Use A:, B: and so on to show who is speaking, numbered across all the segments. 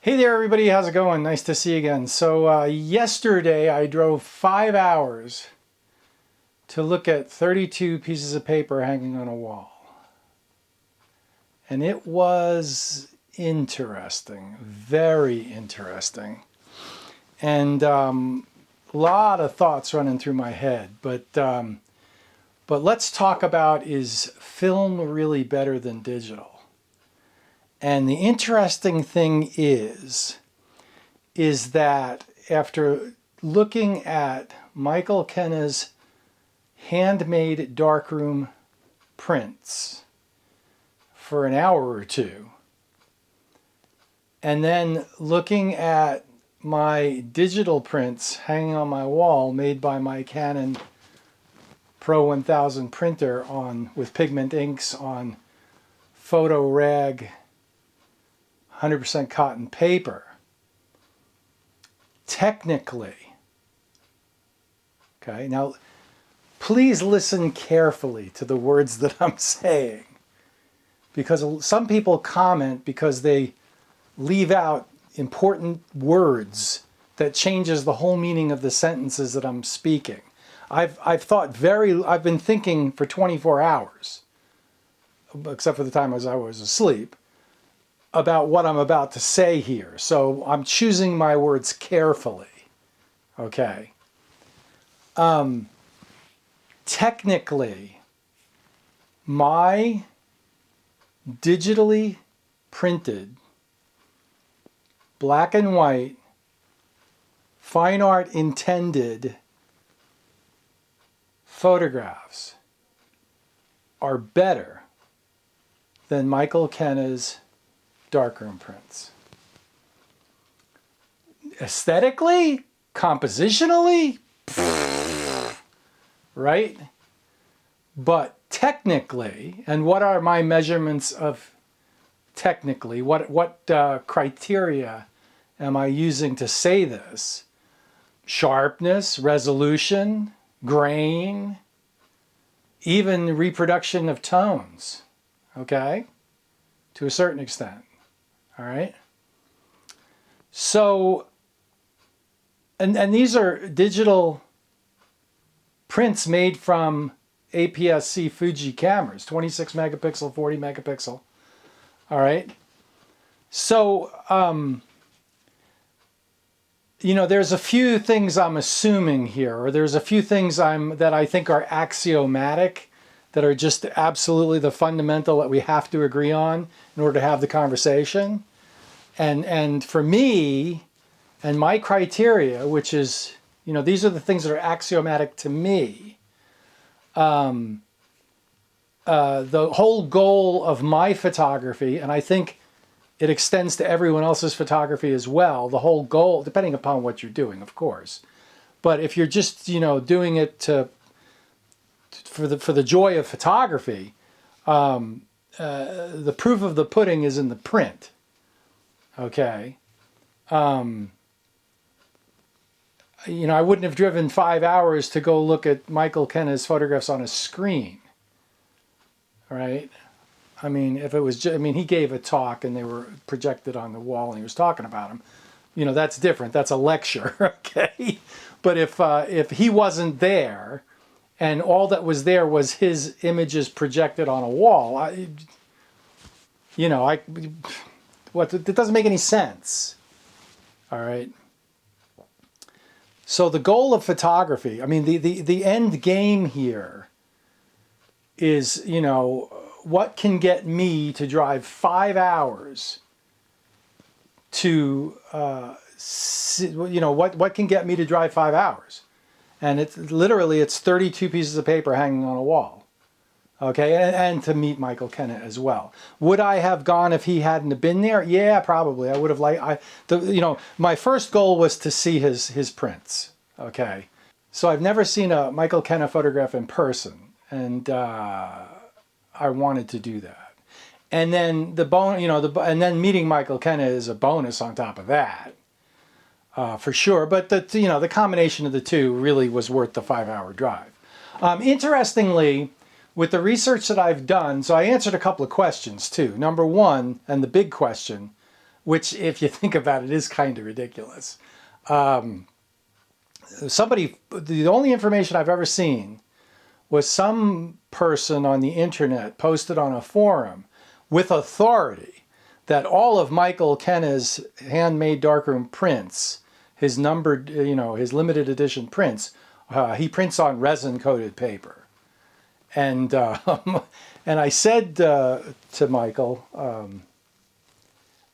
A: Hey there everybody, how's it going? Nice to see you again. So yesterday I drove 5 hours to look at 32 pieces of paper hanging on a wall. And it was interesting, very interesting. And a lot of thoughts running through my head. But let's talk about, is film really better than digital? And the interesting thing is that after looking at Michael Kenna's handmade darkroom prints for an hour or two, and then looking at my digital prints hanging on my wall made by my Canon Pro 1000 printer with pigment inks on photo rag 100% cotton paper. Technically, okay, now please listen carefully to the words that I'm saying, because some people comment because they leave out important words that changes the whole meaning of the sentences that I'm speaking. I've been thinking for 24 hours, except for the time I was asleep, about what I'm about to say here. So I'm choosing my words carefully, okay? Technically, my digitally printed black and white fine art intended photographs are better than Michael Kenna's darkroom prints. Aesthetically, compositionally, right? But technically, and what are my measurements of technically? What criteria am I using to say this? Sharpness, resolution, grain, even reproduction of tones, okay? To a certain extent. All right. So, and these are digital prints made from APS-C Fuji cameras, 26 megapixel, 40 megapixel. All right. So, there's a few things I'm assuming here, or there's a few things that I think are axiomatic, that are just absolutely the fundamental that we have to agree on in order to have the conversation. And for me, and my criteria, which is, these are the things that are axiomatic to me. The whole goal of my photography, and I think it extends to everyone else's photography as well, the whole goal, depending upon what you're doing, of course. But if you're just, doing it for the joy of photography, the proof of the pudding is in the print. Okay. I wouldn't have driven 5 hours to go look at Michael Kenna's photographs on a screen. Right? I mean, if it was he gave a talk and they were projected on the wall and he was talking about them. That's different. That's a lecture, okay? But if he wasn't there, and all that was there was his images projected on a wall, it doesn't make any sense. All right. So the goal of photography, the end game here is, what can get me to drive 5 hours to, what can get me to drive 5 hours? And it's 32 pieces of paper hanging on a wall, okay? And to meet Michael Kenna as well. Would I have gone if he hadn't have been there? Yeah, probably. I would have my first goal was to see his prints, okay? So I've never seen a Michael Kenna photograph in person, and I wanted to do that. And then and then meeting Michael Kenna is a bonus on top of that. For sure, but the combination of the two really was worth the 5 hour drive. Interestingly, with the research that I've done, so I answered a couple of questions too. Number one, and the big question, which if you think about it is kind of ridiculous. The only information I've ever seen was some person on the internet posted on a forum with authority that all of Michael Kenna's handmade darkroom prints, his numbered, his limited edition prints, he prints on resin coated paper. And and I said to Michael,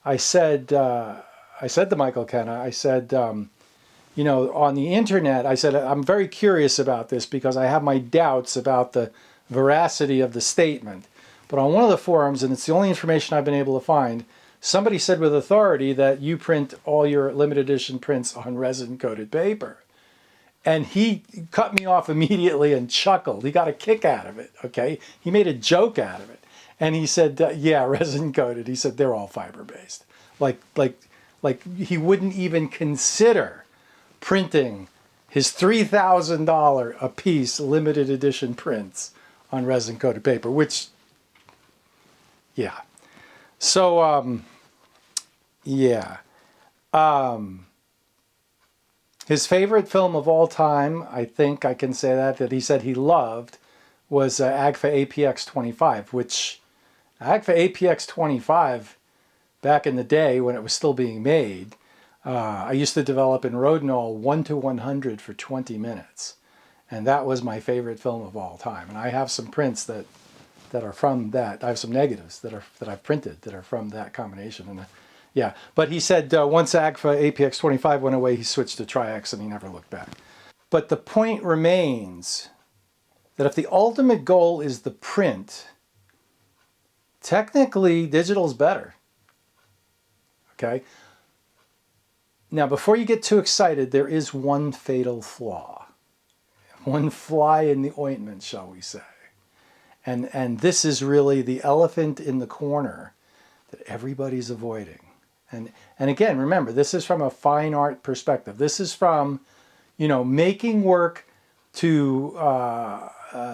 A: I said to Michael Kenna, I said, on the internet, I said, I'm very curious about this because I have my doubts about the veracity of the statement. But on one of the forums, and it's the only information I've been able to find, somebody said with authority that you print all your limited edition prints on resin-coated paper. And he cut me off immediately and chuckled. He got a kick out of it, okay? He made a joke out of it. And he said, yeah, resin-coated. He said, they're all fiber-based. Like he wouldn't even consider printing his $3,000 a piece limited edition prints on resin-coated paper, which, yeah. So, yeah. His favorite film of all time, I think I can say that he said he loved, was Agfa APX-25, which Agfa APX-25, back in the day when it was still being made, I used to develop in Rodenstock 1:100 for 20 minutes. And that was my favorite film of all time. And I have some prints that are from that. I have some negatives that I've printed that are from that combination. And yeah, but he said once Agfa APX-25 went away, he switched to Tri-X and he never looked back. But the point remains that if the ultimate goal is the print, technically digital's better. Okay? Now, before you get too excited, there is one fatal flaw. One fly in the ointment, shall we say. And this is really the elephant in the corner that everybody's avoiding. And again, remember, this is from a fine art perspective. This is from, making work to,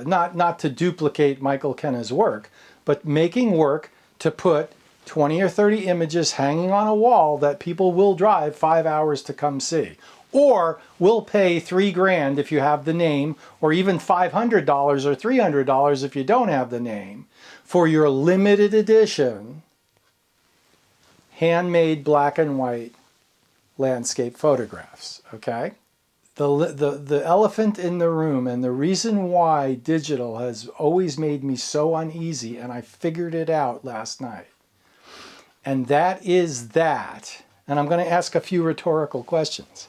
A: not to duplicate Michael Kenna's work, but making work to put 20 or 30 images hanging on a wall that people will drive 5 hours to come see. Or will pay $3 grand if you have the name, or even $500 or $300 if you don't have the name, for your limited edition handmade black and white landscape photographs, okay? The elephant in the room, and the reason why digital has always made me so uneasy, and I figured it out last night, and that is that, and I'm going to ask a few rhetorical questions.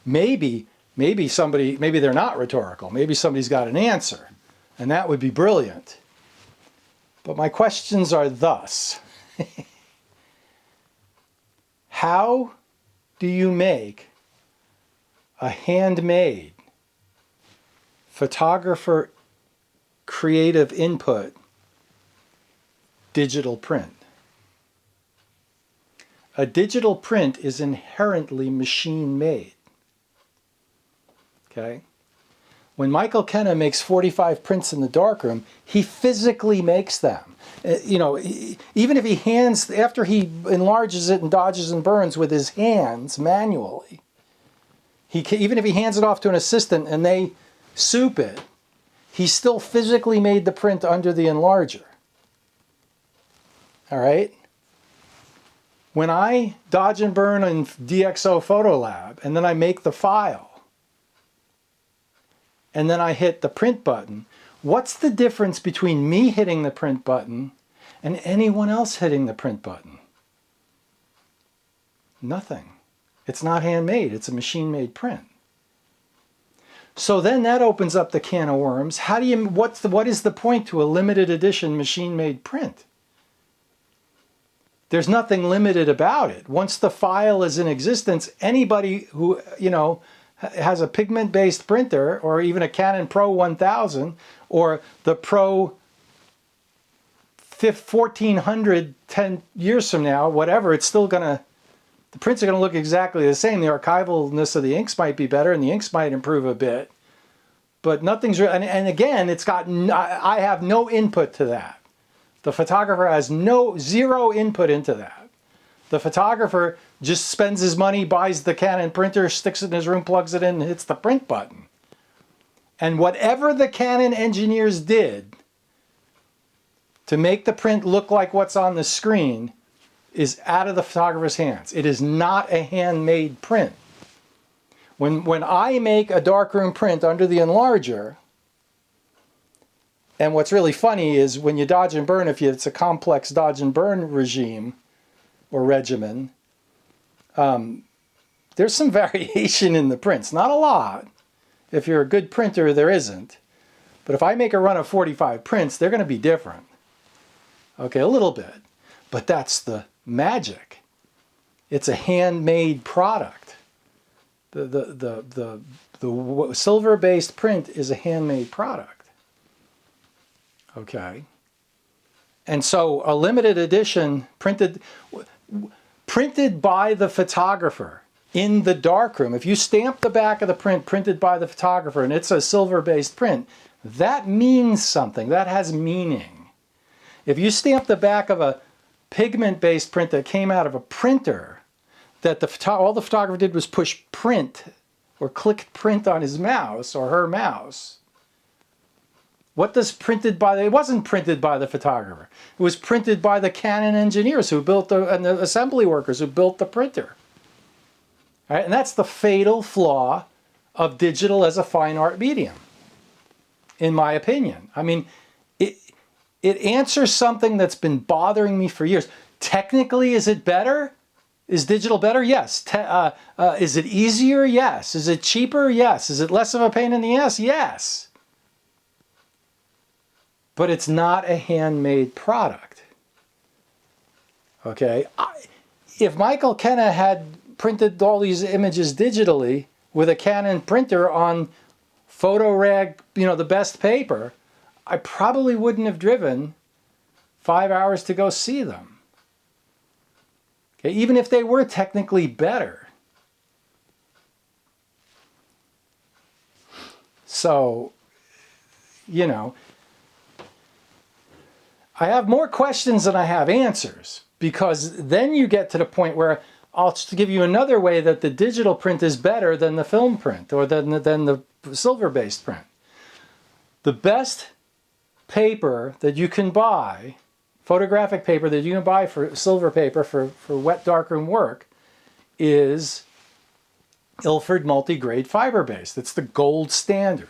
A: Maybe they're not rhetorical. Maybe somebody's got an answer, and that would be brilliant. But my questions are thus. How do you make a handmade photographer creative input digital print? A digital print is inherently machine made. Okay? When Michael Kenna makes 45 prints in the darkroom, he physically makes them. Even if he after he enlarges it and dodges and burns with his hands manually, even if he hands it off to an assistant and they soup it, he still physically made the print under the enlarger. All right? When I dodge and burn in DxO Photo Lab and then I make the file, and then I hit the print button, what's the difference between me hitting the print button and anyone else hitting the print button? Nothing. It's not handmade, it's a machine-made print. So then that opens up the can of worms. What is the point to a limited edition machine-made print? There's nothing limited about it. Once the file is in existence, anybody who, has a pigment-based printer, or even a Canon Pro 1000, or the Pro 1400 10 years from now, whatever, it's still gonna, the prints are gonna look exactly the same. The archivalness of the inks might be better, and the inks might improve a bit, but nothing's, and again, I have no input to that. The photographer has zero input into that. The photographer just spends his money, buys the Canon printer, sticks it in his room, plugs it in, and hits the print button. And whatever the Canon engineers did to make the print look like what's on the screen is out of the photographer's hands. It is not a handmade print. When I make a darkroom print under the enlarger, and what's really funny is when you dodge and burn, if it's a complex dodge and burn regime or regimen, there's some variation in the prints. Not a lot. If you're a good printer, there isn't. But if I make a run of 45 prints, they're going to be different. Okay, a little bit. But that's the magic. It's a handmade product. The silver-based print is a handmade product. Okay. And so a limited edition printed by the photographer in the darkroom. If you stamp the back of the print printed by the photographer and it's a silver-based print, that means something. That has meaning. If you stamp the back of a pigment-based print that came out of a printer, that all the photographer did was push print or click print on his mouse or her mouse. What does printed by? It wasn't printed by the photographer. It was printed by the Canon engineers who built and the assembly workers who built the printer. All right? And that's the fatal flaw of digital as a fine art medium, in my opinion. I mean, it answers something that's been bothering me for years. Technically, is it better? Is digital better? Yes. Is it easier? Yes. Is it cheaper? Yes. Is it less of a pain in the ass? Yes. But it's not a handmade product. Okay? If Michael Kenna had printed all these images digitally with a Canon printer on PhotoRag, the best paper, I probably wouldn't have driven 5 hours to go see them. Okay? Even if they were technically better. So, I have more questions than I have answers, because then you get to the point where I'll just give you another way that the digital print is better than the film print or than the silver-based print. The best paper that you can buy, photographic paper that you can buy for silver paper for wet darkroom work, is Ilford multigrade fiber-based. It's the gold standard.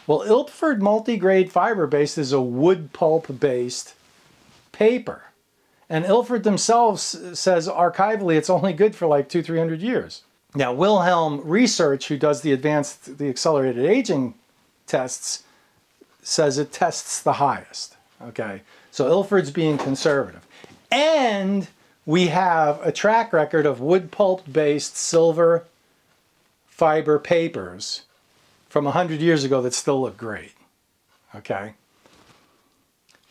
A: Well, Ilford multigrade fiber-based is a wood pulp-based paper. And Ilford themselves says archivally it's only good for like 200-300 years. Now, Wilhelm Research, who does the accelerated aging tests, says it tests the highest. Okay, so Ilford's being conservative. And we have a track record of wood pulp-based silver fiber papers from 100 years ago that still look great. Okay?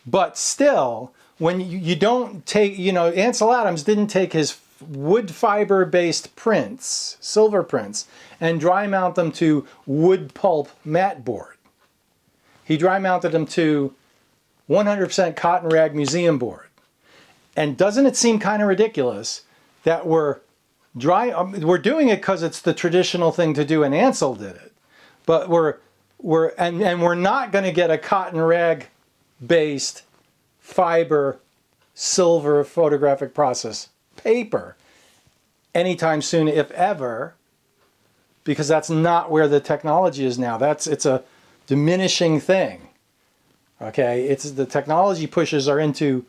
A: But still, when you don't take, Ansel Adams didn't take his wood fiber-based prints, silver prints, and dry mount them to wood pulp mat board. He dry mounted them to 100% cotton rag museum board. And doesn't it seem kind of ridiculous that we're doing it because it's the traditional thing to do and Ansel did it, but we're not going to get a cotton rag based fiber silver photographic process paper anytime soon, if ever, because that's not where the technology is now. It's a diminishing thing. Okay, the technology pushes are into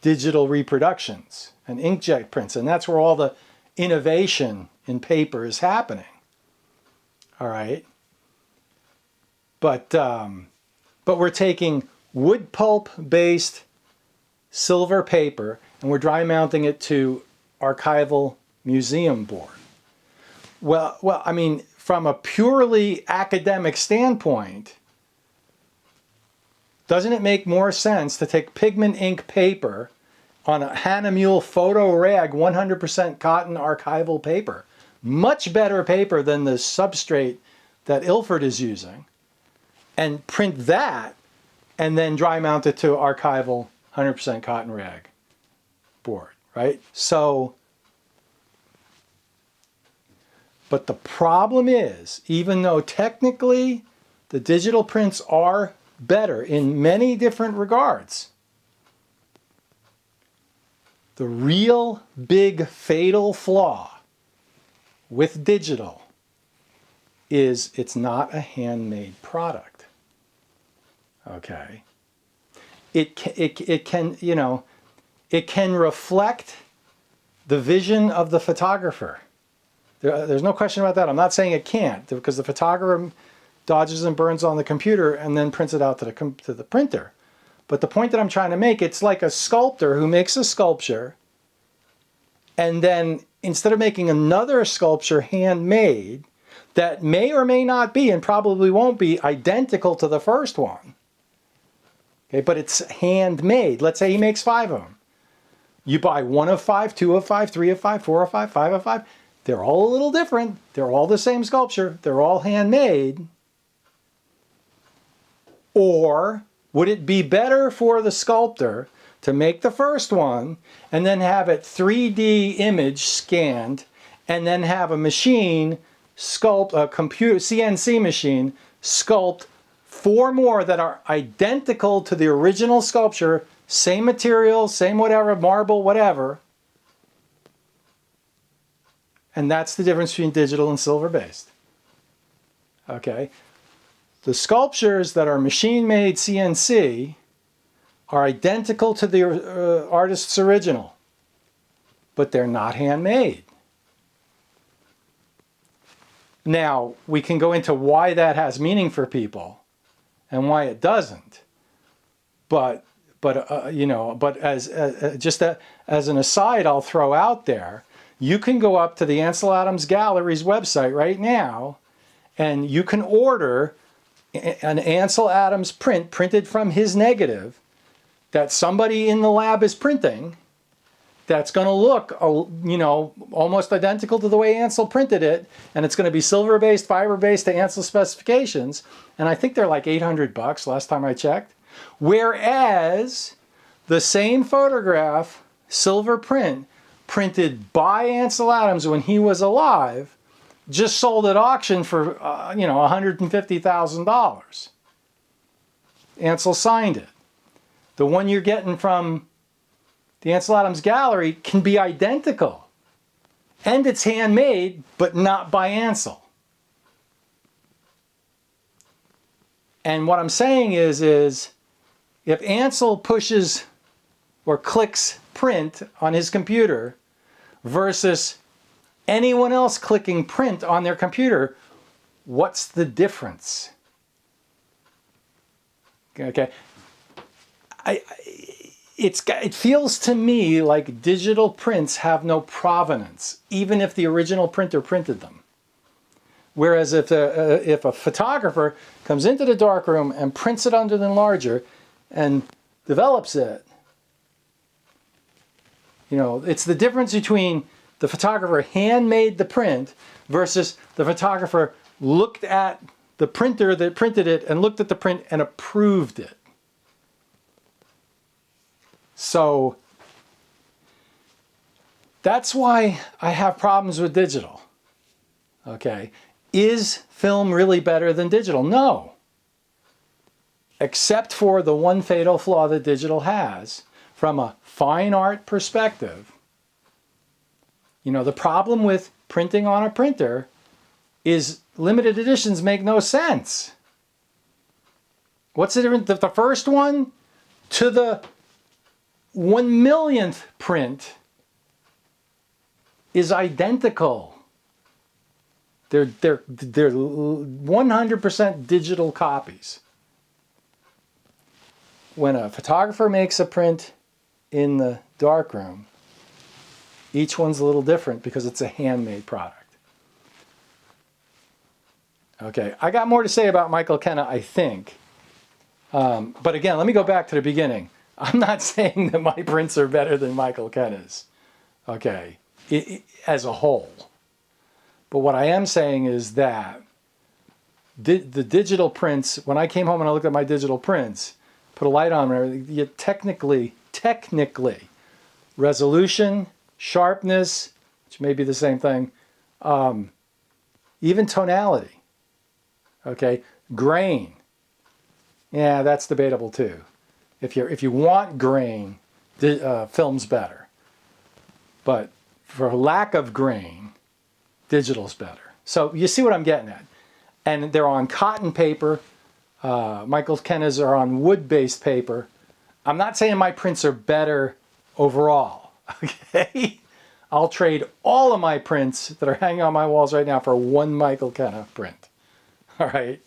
A: digital reproductions and inkjet prints, and that's where all the innovation in paper is happening. All right, but we're taking wood pulp based silver paper and we're dry mounting it to archival museum board. Well, I mean, from a purely academic standpoint, doesn't it make more sense to take pigment ink paper on a Hahnemühle photo rag 100% cotton archival paper? Much better paper than the substrate that Ilford is using, and print that and then dry mount it to archival 100% cotton rag board, right? So But the problem is, even though technically the digital prints are better in many different regards, the real big fatal flaw with digital is it's not a handmade product. Okay? It can, you know, it can reflect the vision of the photographer. There's no question about that. I'm not saying it can't, because the photographer dodges and burns on the computer and then prints it out to the printer. But the point that I'm trying to make, it's like a sculptor who makes a sculpture, and then instead of making another sculpture handmade that may or may not be, and probably won't be, identical to the first one, okay, but it's handmade. Let's say he makes 5 of them. You buy 1 of 5, 2 of 5, 3 of 5, 4 of 5, 5 of 5. They're all a little different. They're all the same sculpture. They're all handmade. Or would it be better for the sculptor to make the first one and then have it 3D image scanned, and then have a machine sculpt, a computer CNC machine sculpt 4 more that are identical to the original sculpture, same material, same whatever, marble, whatever. And that's the difference between digital and silver based. Okay? The sculptures that are machine-made CNC are identical to the artist's original, but they're not handmade. Now, we can go into why that has meaning for people and why it doesn't. But you know, but as an aside, I'll throw out there, you can go up to the Ansel Adams Gallery's website right now, and you can order an Ansel Adams print printed from his negative that somebody in the lab is printing, that's going to look, you know, almost identical to the way Ansel printed it, and it's going to be silver-based, fiber-based to Ansel specifications, and I think they're like $800 last time I checked. Whereas the same photograph, silver print, printed by Ansel Adams when he was alive, just sold at auction for, you know, $150,000. Ansel signed it. The one you're getting from the Ansel Adams Gallery can be identical. And it's handmade, but not by Ansel. And what I'm saying is if Ansel pushes or clicks print on his computer versus anyone else clicking print on their computer, what's the difference? Okay. It feels to me like digital prints have no provenance, even if the original printer printed them. Whereas if a photographer comes into the darkroom and prints it under the enlarger and develops it, you know, it's the difference between the photographer handmade the print versus the photographer looked at the printer that printed it and looked at the print and approved it. So that's why I have problems with digital. Okay. Is film really better than digital? No. Except for the one fatal flaw that digital has from a fine art perspective. You know, the problem with printing on a printer is limited editions make no sense. What's the difference? The first one to the 1,000,000th print is identical. They're 100% digital copies. When a photographer makes a print in the darkroom, each one's a little different because it's a handmade product. Okay, I got more to say about Michael Kenna, I think. But again, let me go back to the beginning. I'm not saying that my prints are better than Michael Kenna's, okay, as a whole. But what I am saying is that the digital prints, when I came home and I looked at my digital prints, put a light on them and everything, yet technically, resolution, sharpness, which may be the same thing, even tonality. Okay, grain. Yeah, that's debatable too. If you want grain, film's better. But for lack of grain, digital's better. So you see what I'm getting at. And they're on cotton paper. Michael Kenna's are on wood-based paper. I'm not saying my prints are better overall, okay? I'll trade all of my prints that are hanging on my walls right now for one Michael Kenna print, all right?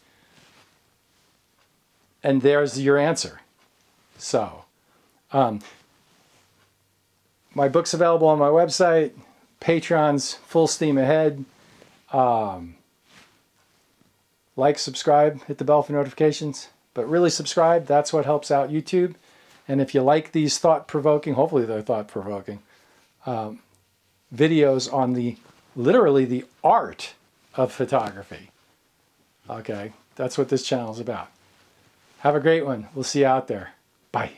A: And there's your answer. So, my book's available on my website. Patreon's full steam ahead. Like, subscribe, hit the bell for notifications. But really subscribe, that's what helps out YouTube. And if you like these thought-provoking, hopefully they're thought-provoking, videos on literally the art of photography. Okay, that's what this channel is about. Have a great one. We'll see you out there. Bye.